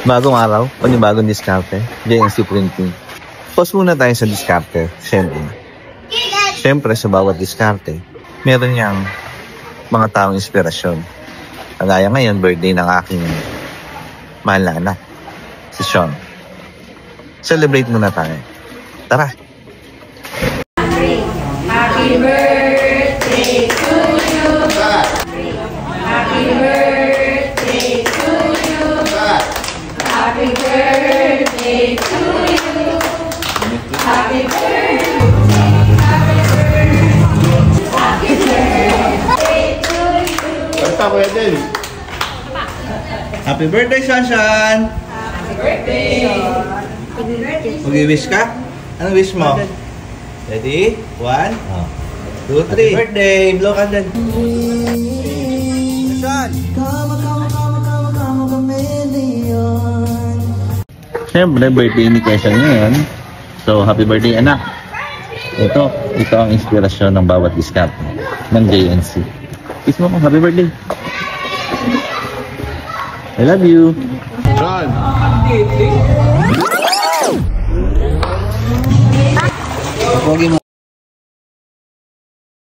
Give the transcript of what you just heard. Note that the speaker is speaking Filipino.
Bagong araw, panibagong diskarte, JNC Printing. Pause muna tayo sa diskarte, Siyempre, sa bawat diskarte, meron niyang mga taong inspirasyon. Kagaya ngayon, birthday ng aking mahal na anak, si Sean. Celebrate muna tayo. Tara! Happy birthday to you! Happy birthday to you! Happy birthday to you! Happy birthday! Happy birthday to you! Basta ko yan. Happy birthday, Shanshan! Happy birthday! Mag-wish ka? Anong wish mo? Ready? 1, 2, 3. Happy birthday! Blow ka din. Shanshan! Siyempre, birthday ni Quezon ngayon. So, happy birthday, anak. Ito ang inspirasyon ng bawat diskarte ng JNC. Kiss mo happy birthday. I love you. Sean! Pogi mo.